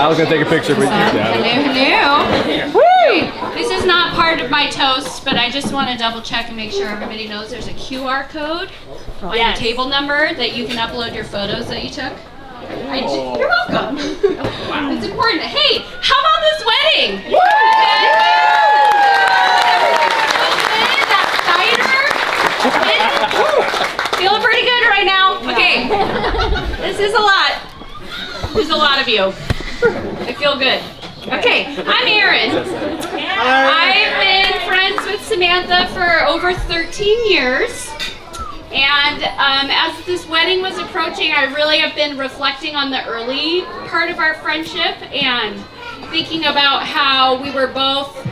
I was gonna take a picture, but Hello. Woo! This is not part of my toast, but I just want to double check and make sure everybody knows there's a QR code on your table number that you can upload your photos that you took. You're welcome. Wow. It's important. Hey, how about this wedding? Woo! Feeling pretty good right now. Okay, this is a lot. There's a lot of you. I feel good. Okay, I'm Erin. I've been friends with Samantha for over 13 years. And as this wedding was approaching, I really have been reflecting on the early part of our friendship and thinking about how we were both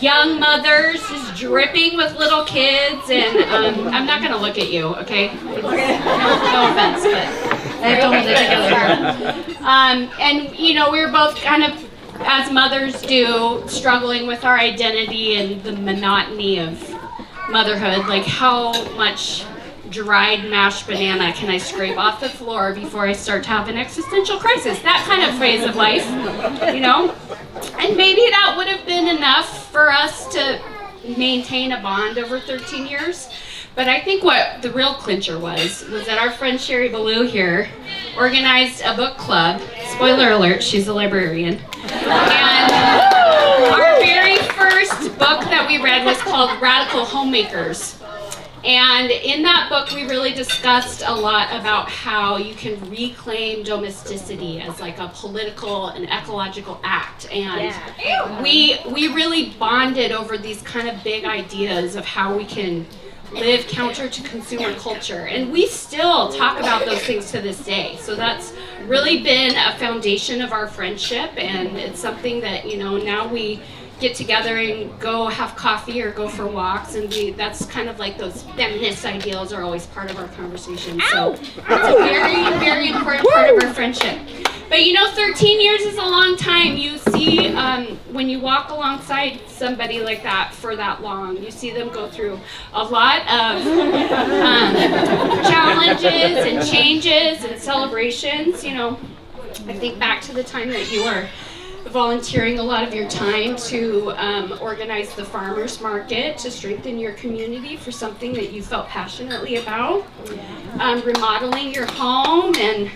young mothers, just dripping with little kids, and I'm not gonna look at you, okay? No offense, but I have to hold it together. And you know, we were both kind of, as mothers do, struggling with our identity and the monotony of motherhood. Like, how much dried mashed banana can I scrape off the floor before I start to have an existential crisis? That kind of phase of life, you know? And maybe that would have been enough for us to maintain a bond over 13 years. But I think what the real clincher was that our friend Sherry Ballou here organized a book club. Spoiler alert, she's a librarian. And our very first book that we read was called Radical Homemakers. And in that book, we really discussed a lot about how you can reclaim domesticity as like a political and ecological act. And we really bonded over these kind of big ideas of how we can live counter to consumer culture. And we still talk about those things to this day. So that's really been a foundation of our friendship. And it's something that, you know, now we get together and go have coffee or go for walks, and that's kind of like those feminist ideals are always part of our conversation. So it's a very, very important part of our friendship. But you know, 13 years is a long time. You see, when you walk alongside somebody like that for that long, you see them go through a lot of challenges and changes and celebrations. You know, I think back to the time that you were volunteering a lot of your time to organize the farmers market to strengthen your community for something that you felt passionately about, remodeling your home, and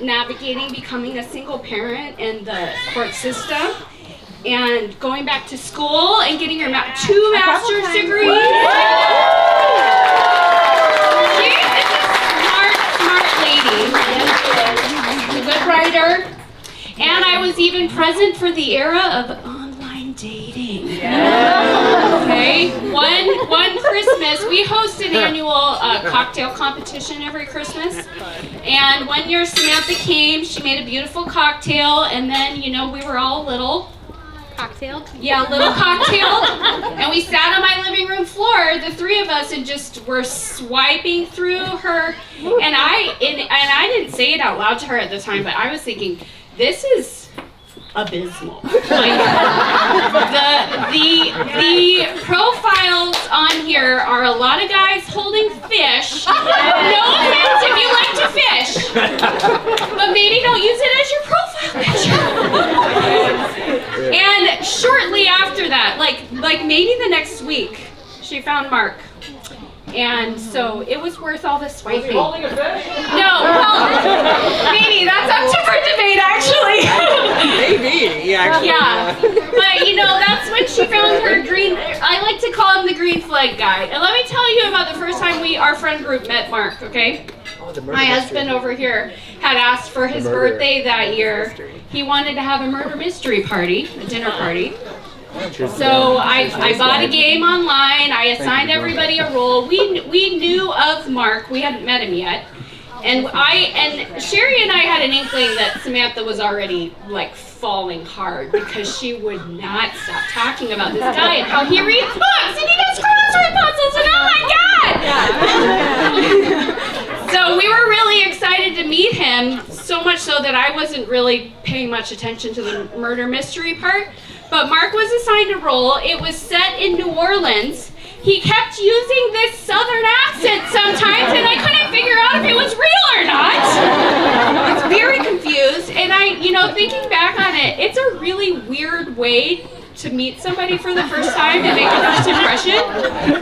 navigating becoming a single parent in the court system, and going back to school and getting your 2 master's degrees. She is a smart lady. She's a good writer. And I was even present for the era of online dating. Okay, one Christmas, we host an annual cocktail competition every Christmas. And one year Samantha came, she made a beautiful cocktail, and then, you know, we were all little. Cocktailed? Yeah, little cocktailed. And we sat on my living room floor, the three of us, and just were swiping through her. And I didn't say it out loud to her at the time, but I was thinking, this is abysmal. Like, the profiles on here are a lot of guys holding fish. No offense if you like to fish, but maybe don't use it as your profile picture. And shortly after that, like maybe the next week, she found Mark. And so it was worth all the swiping. Was he holding a fish? No, well, maybe that's up to for debate, actually. Maybe, yeah. Yeah, but you know, that's when she found her green. I like to call him the green flag guy. And let me tell you about the first time our friend group met Mark. Okay, my husband over here had asked for his birthday that year. He wanted to have a murder mystery party, a dinner party. So I bought a game online. I assigned everybody a role. We knew of Mark. We hadn't met him yet. And Sherry and I had an inkling that Samantha was already like falling hard because she would not stop talking about this guy and how he reads books and he does crossword puzzles and oh my god! So we were really excited to meet him, so much so that I wasn't really paying much attention to the murder mystery part. But Mark was assigned a role. It was set in New Orleans. He kept using this southern accent sometimes, and I couldn't figure out if it was real or not. I was very confused. And thinking back on it, it's a really weird way to meet somebody for the first time and make a first impression,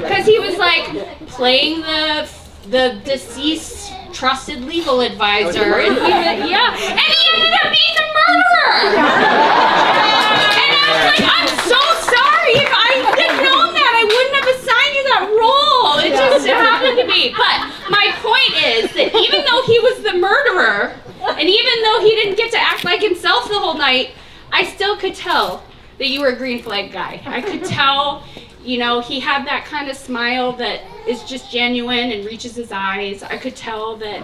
because he was like playing the deceased trusted legal advisor, and he ended up being the murderer. And I was like, I'm so sorry. If I had known that, I wouldn't have assigned you that role. It just happened to be. But my point is that even though he was the murderer, and even though he didn't get to act like himself the whole night, I still could tell that you were a green flag guy. I could tell, he had that kind of smile that is just genuine and reaches his eyes. I could tell that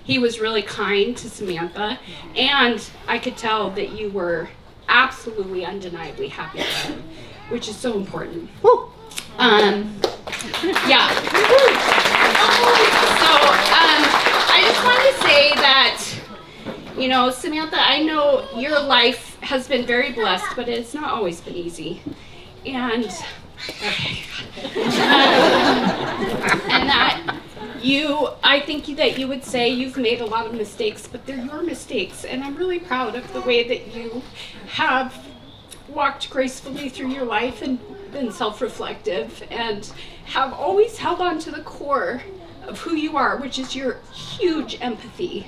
he was really kind to Samantha, and I could tell that you were absolutely undeniably happy with him, which is so important. Yeah. So I just wanted to say that, Samantha, I know your life has been very blessed, but it's not always been easy. And and that I think that you would say you've made a lot of mistakes, but they're your mistakes. And I'm really proud of the way that you have walked gracefully through your life and been self-reflective and have always held on to the core of who you are, which is your huge empathy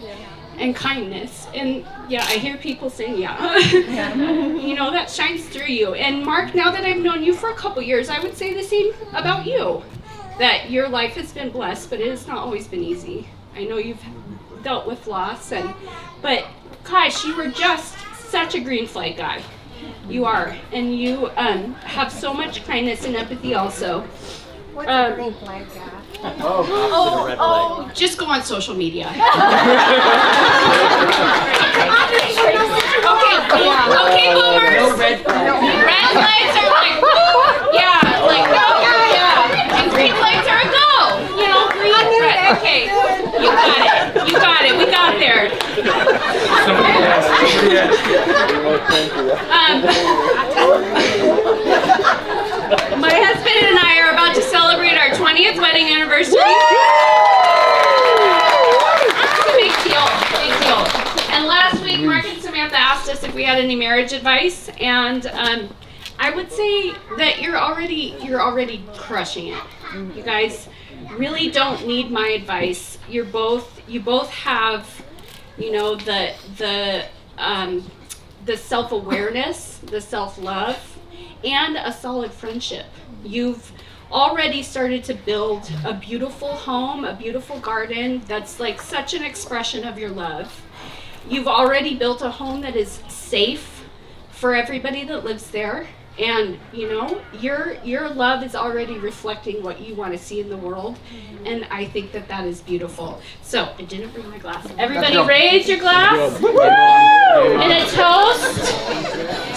and kindness. And I hear people saying, that shines through you. And Mark, now that I've known you for a couple years, I would say the same about you, that your life has been blessed, but it has not always been easy. I know you've dealt with loss, but gosh, you were just such a green flag guy. You are, and you have so much kindness and empathy also. What's a green flag guy? Just go on social media. Okay, boomers. No red flags. Red flags are like, woo, like go, and green flags are a go. Green, red. Okay, you got it. We got there. My husband and I are about to celebrate our 20th wedding anniversary. It's a big deal. And last week, Mark and Samantha asked us if we had any marriage advice, and I would say that you're already crushing it. You guys really don't need my advice. You both have, the self-awareness, the self-love, and a solid friendship. You've already started to build a beautiful home, a beautiful garden that's like such an expression of your love. You've already built a home that is safe for everybody that lives there. And your love is already reflecting what you want to see in the world, and I think that is beautiful. So I didn't bring my glass. Everybody, raise your glass and a toast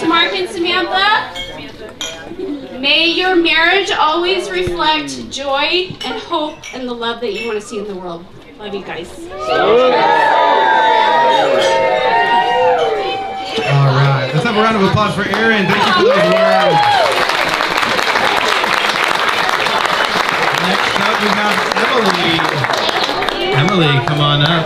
to Mark and Samantha. May your marriage always reflect joy and hope and the love that you want to see in the world. Love you guys. All right, let's have a round of applause for Erin. Thank you for those words. Next up, we have Emily. Emily, come on up.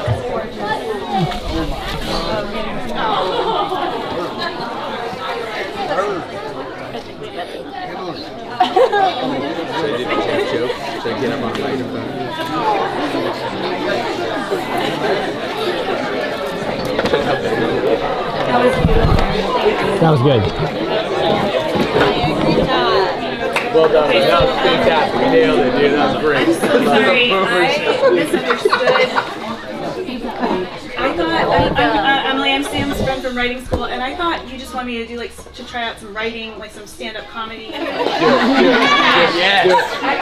Should I get him on microphone? That was good. Well done. That was fantastic. You nailed it, dude. That was great. I'm so sorry. I misunderstood. Emily, I'm Sam's friend from writing school, and I thought you just wanted me to do to try out some writing, some stand-up comedy. Yes.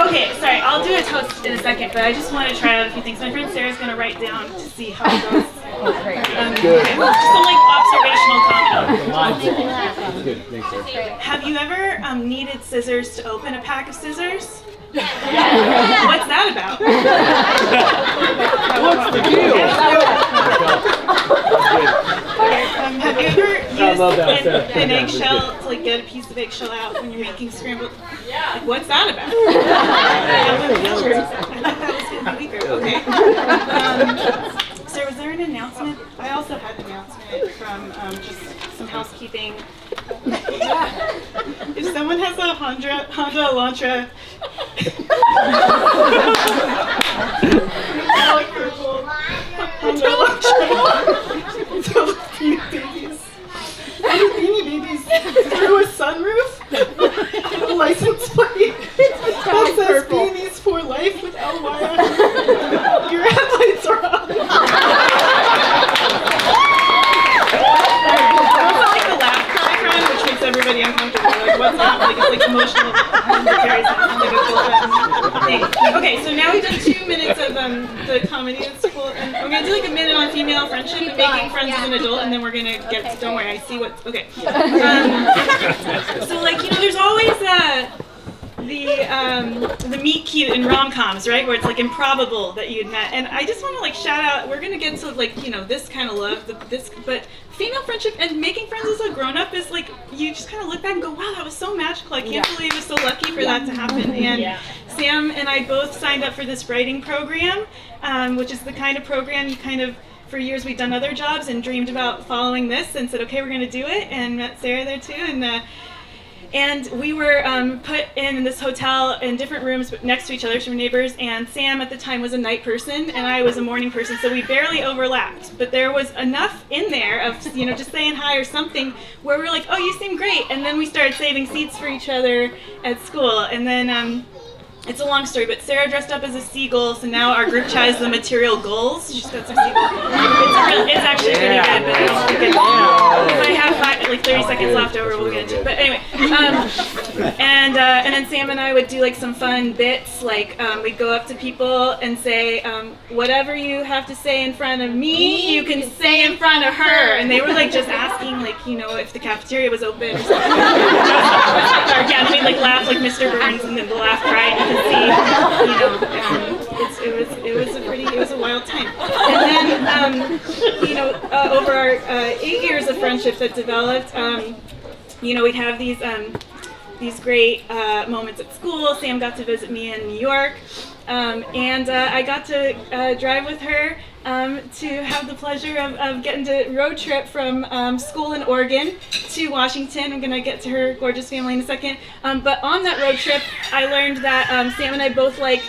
Okay, sorry. I'll do a toast in a second, but I just want to try out a few things. My friend Sarah's going to write down to see how it goes. Good. Just some observational comedy. Good. Thanks, sir. Have you ever needed scissors to open a pack of scissors? What's that about? What's the deal? Have you ever used that. an eggshell to get a piece of eggshell out when you're making scrambled? Yeah. What's that about? That was weaker. Okay. was there an announcement? I also had an announcement from just some housekeeping. If someone has a Honda Elantra, Honda Elantra, Beanie Babies through a sunroof, a license plate that says Beanies for Life with Elwire. Your headlights are on. Also like the laugh cry friend, which makes everybody uncomfortable. Like what's that? Like it's like emotional. Okay, so now we've done 2 minutes of the comedy. It's cool. And we're gonna do like a minute on female friendship and making friends as an adult, and then we're gonna get. Don't worry, I see what. Okay. So like there's always the meet cute in rom-coms, right? Where it's like improbable that you'd met. And I just want to like shout out. We're gonna get to like this kind of love, but female friendship and making friends as a grown-up is like you just kind of look back and go, wow, that was so magical. I can't believe I was so lucky for that to happen. And Sam and I both signed up for this writing program, which is the kind of program you kind of. For years we'd done other jobs and dreamed about following this and said, okay, we're going to do it, and met Sarah there too. And we were put in this hotel in different rooms next to each other, so we were neighbors, and Sam at the time was a night person and I was a morning person, so we barely overlapped. But there was enough in there of just saying hi or something where we were like, oh, you seem great. And then we started saving seats for each other at school. And then it's a long story, but Sarah dressed up as a seagull, so now our group chat is the material goals. She's got some seagull. It's actually pretty good, but I don't think if I have 30 seconds left over, we'll get into it. But anyway, and then Sam and I would do like some fun bits, like we'd go up to people and say, whatever you have to say in front of me, you can say in front of her. And they were like just asking, like, if the cafeteria was open or something. Or again, we'd like laugh like Mr. Burns, and then the laugh cry. You can see, it was a wild time. And then, over our 8 years of friendship that developed, we'd have these great moments at school. Sam got to visit me in New York, and I got to drive with her to have the pleasure of getting to road trip from school in Oregon to Washington. I'm going to get to her gorgeous family in a second. But on that road trip, I learned that Sam and I both like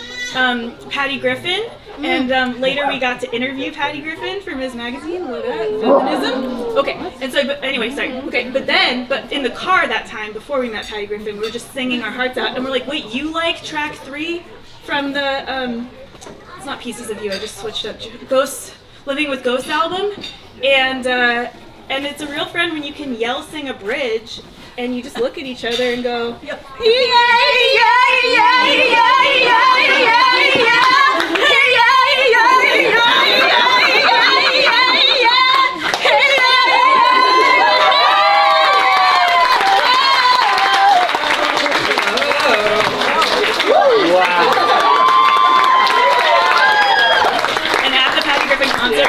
Patty Griffin. And later we got to interview Patty Griffin for Ms. Magazine. What that? Feminism? Okay. And so, but anyway, sorry. Okay. But in the car that time, before we met Patty Griffin, we were just singing our hearts out. And we're like, wait, you like track 3 from the, it's not Pieces of You, I just switched up, Living with Ghosts album. And it's a real friend when you can yell sing a bridge and you just look at each other and go, yeah, yeah, yeah, yeah, yeah, yeah, yeah.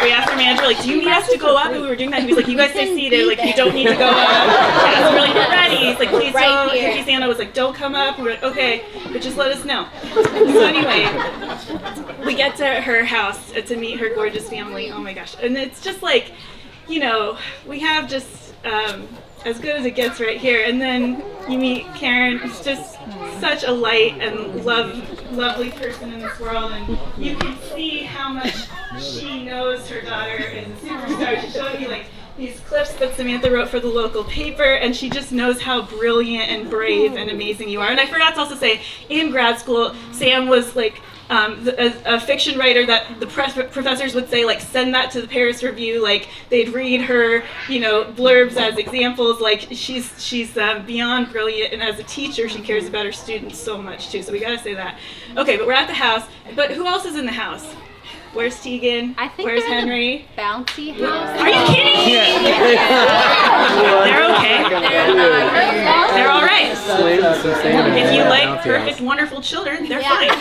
We asked our manager, like, do you need us to go up? And we were doing that. He was like, you guys stay seated. Like, you don't need to go up. Yeah, so we're like, we're ready. He's like, please don't. Hickey Santa was like, don't come up. And we're like, okay, but just let us know. So anyway, we get to her house to meet her gorgeous family. Oh my gosh. And it's just like, we have just as good as it gets right here. And then you meet Karen, who's just such a light and lovely person in this world. And you can see how much she knows her daughter is a superstar. She showed me like these clips that Samantha wrote for the local paper, and she just knows how brilliant and brave and amazing you are. And I forgot to also say, in grad school, Sam was like a fiction writer that the professors would say, like, send that to the Paris Review. Like, they'd read her, blurbs as examples. Like, she's beyond brilliant, and as a teacher, she cares about her students so much too. So we gotta say that. Okay, but we're at the house. But who else is in the house? Where's Tegan? Where's Henry? Bouncy house. Are you kidding me? They're okay. They're all right. If you like perfect, wonderful children, they're fine.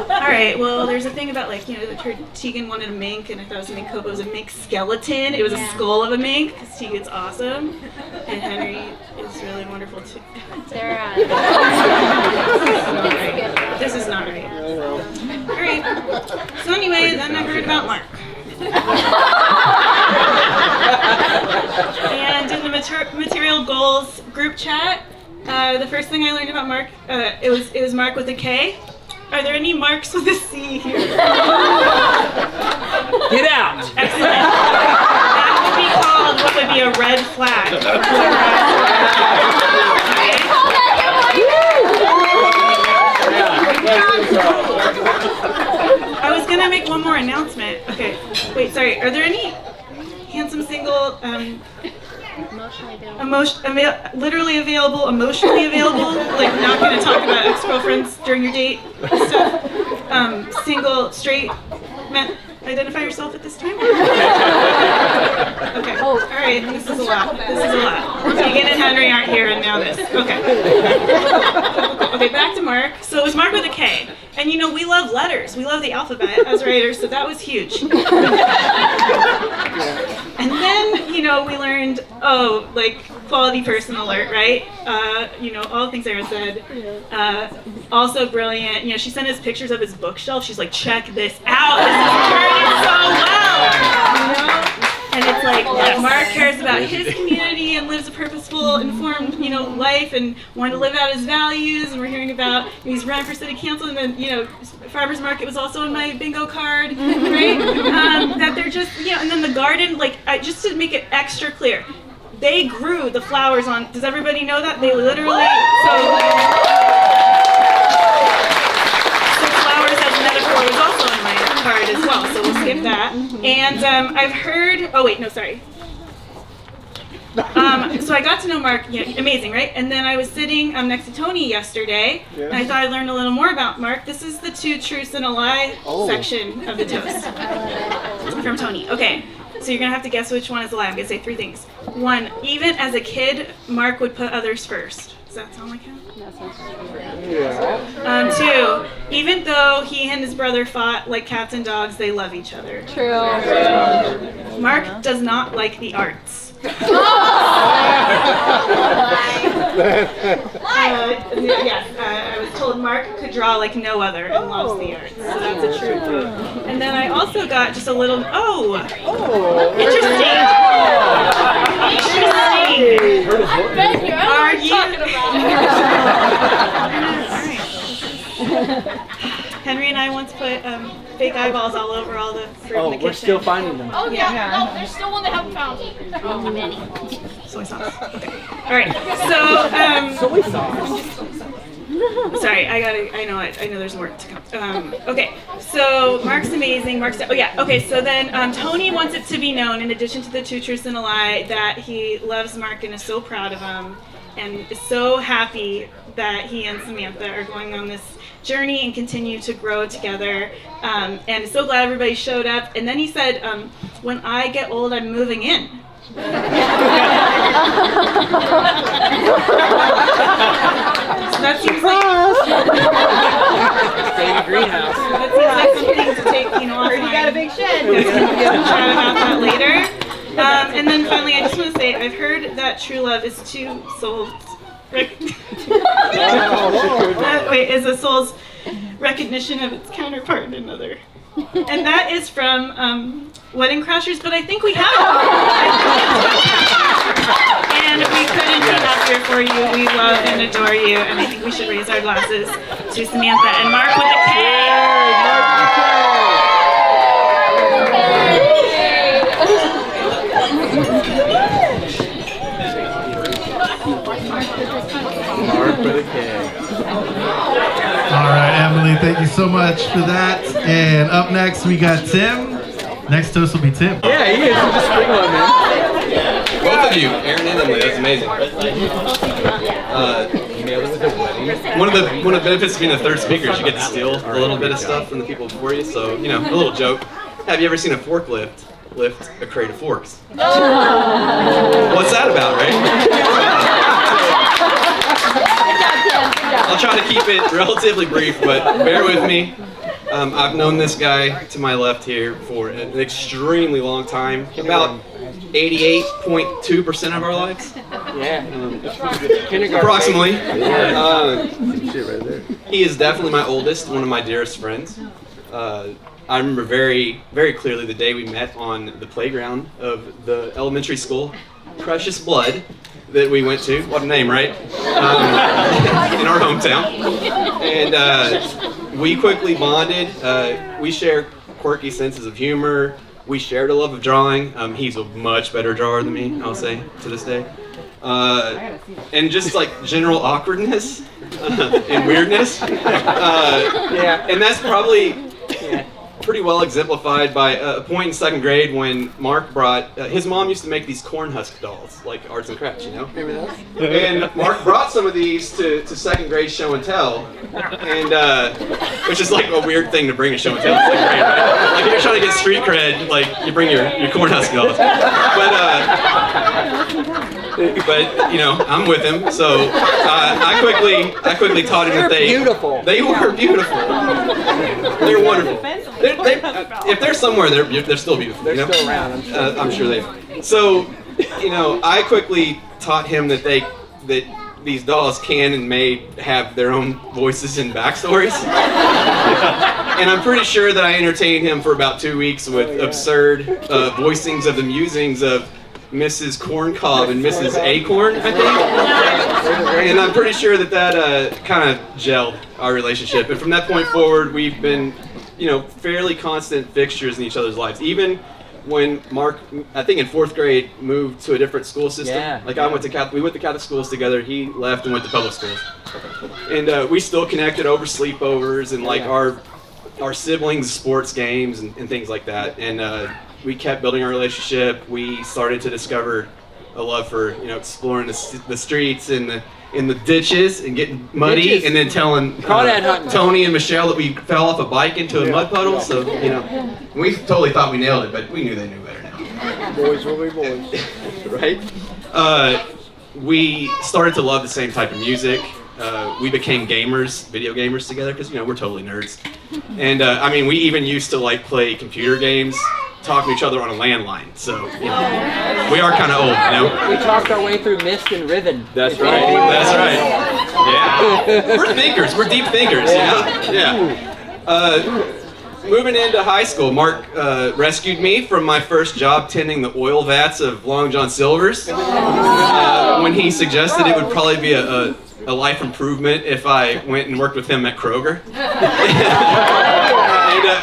All right. Well, there's a thing about I heard Tegan wanted a mink, and I thought it was a mink coat. It was a mink skeleton. It was a skull of a mink because Tegan's awesome, and Henry is really wonderful too. Sarah. This is not right. All right. So anyway, then I heard about Mark. And in the material goals group chat, the first thing I learned about Mark, it was Mark with a K. Are there any Marks with a C here? Get out! Excellent. That would be called what would be a red flag. I was gonna make one more announcement. Okay, wait, sorry. Are there any handsome single, literally available, emotionally available? Like, not gonna talk about ex-girlfriends during your date stuff. Single, straight men. Identify yourself at this time. Okay. All right. This is a lot. Megan and Henry aren't here, and now this. Okay. Okay. Back to Mark. So it was Mark with a K, and you know we love letters. We love the alphabet as writers, so that was huge. And then we learned like quality person alert, right? All the things Erin said. Also brilliant. She sent us pictures of his bookshelf. She's like, check this out. This is turning so well. And it's like Mark cares about his community and lives a purposeful, informed, life and wanting to live out his values. And we're hearing about he's running for city council, and then farmers market was also on my bingo card, right? That they're just and then the garden, just to make it extra clear, they grew the flowers on. Does everybody know that they literally flowers as a metaphor was also on my card as well, so we'll skip that. And I've heard, so I got to know Mark, amazing, right? And then I was sitting next to Tony yesterday, and I thought I learned a little more about Mark. This is the 2 truths and a lie section of the toast from Tony. Okay, so you're gonna have to guess which one is a lie. I'm gonna say 3 things. 1, even as a kid, Mark would put others first. Does that sound like him? Yeah. 2, even though he and his brother fought like cats and dogs, they love each other. True. Mark does not like the arts. Yes, I was told Mark could draw like no other and loves the arts. So that's a true truth. And then I also got just a little, interesting. Are you talking about? Henry and I once put fake eyeballs all over all the fruit in the kitchen. We're still finding them. Oh yeah, no, there's still one they haven't found. Many. Soy sauce. Okay. All right. So Soy sauce. sorry, I know there's more to come. Okay. So Mark's amazing. Okay. So then Tony wants it to be known, in addition to the 2 truths and a lie, that he loves Mark and is so proud of him, and is so happy that he and Samantha are going on this journey and continue to grow together, and so glad everybody showed up. And then he said, when I get old, I'm moving in. So that seems Stay in the greenhouse. that seems like something to take offline. You got a big shed. We'll chat about that later. And then finally, I just want to say, I've heard that true love is 2 souls. Is a soul's recognition of its counterpart in another. And that is from Wedding Crashers, but I think we have it. And we couldn't be happier for you. We love and adore you, and I think we should raise our glasses to Samantha and Mark with a K. Mark with a K. All right, Emily, thank you so much for that. And up next, we got Tim. Next toast will be Tim. Yeah, he is. Just bring one, man. Both of you, Erin and Emily, that's amazing. One of the benefits of being the third speaker is you get to steal a little bit of stuff from the people before you. So, a little joke. Have you ever seen a forklift lift a crate of forks? What's that about, right? I'll try to keep it relatively brief, but bear with me. I've known this guy to my left here for an extremely long time, about 88.2% of our lives, Yeah. Kindergarten. approximately. Shit right there. He is definitely my oldest, one of my dearest friends. I remember very, very clearly the day we met on the playground of the elementary school, Precious Blood, that we went to. What a name, right? In our hometown. And we quickly bonded. We share quirky senses of humor. We shared a love of drawing. He's a much better drawer than me, I'll say, to this day. And just like general awkwardness and weirdness. Yeah. And that's probably pretty well exemplified by a point in second grade when Mark brought, his mom used to make these corn husk dolls, like arts and crafts, you know? Remember those? And Mark brought some of these to second grade show and tell, and which is like a weird thing to bring a show and tell in second grade, right? Like if you're trying to get street cred, like you bring your corn husk dolls. But you know, I'm with him, so I quickly taught him that they Beautiful. They were beautiful. They're wonderful. If they're somewhere, they're still beautiful. They're you know? still around. I'm sure they. So, you know, I quickly taught him that these dolls can and may have their own voices and backstories. And I'm pretty sure that I entertained him for about 2 weeks with absurd voicings of the musings of Mrs. Corncob and Mrs. Acorn, I think. And I'm pretty sure that kind of gelled our relationship. And from that point forward, we've been, you know, fairly constant fixtures in each other's lives. Even when Mark, I think in 4th grade, moved to a different school system. Yeah. Like we went to Catholic schools together. He left and went to public schools. And we still connected over sleepovers and like our siblings' sports games and things like that. And we kept building our relationship. We started to discover a love for, you know, exploring the streets and in the ditches and getting muddy Ditches. and then telling Crawdad hunting. Tony and Michelle that we fell off a bike into a mud puddle. So, you know, we totally thought we nailed it, but we knew they knew better now. Boys will be boys. Right? We started to love the same type of music. We became gamers, video gamers together, because, you know, we're totally nerds. And, I mean, we even used to, like, play computer games, talk to each other on a landline. So, you know, we are kind of old, you know? We talked our way through Mist and Riven. That's right. That's right. Yeah. We're thinkers. We're deep thinkers, you know? Yeah. Moving into high school, Mark rescued me from my first job tending the oil vats of Long John Silver's when he suggested it would probably be a life improvement if I went and worked with him at Kroger.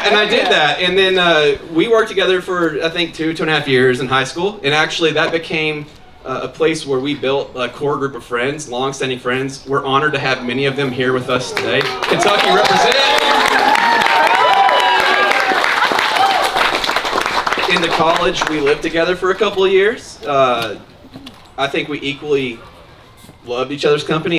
And I did that. And then we worked together for, I think, 2.5 years in high school. And actually that became a place where we built a core group of friends, long-standing friends. We're honored to have many of them here with us today. Kentucky represent. Into college, we lived together for a couple of years. I think we equally loved each other's company.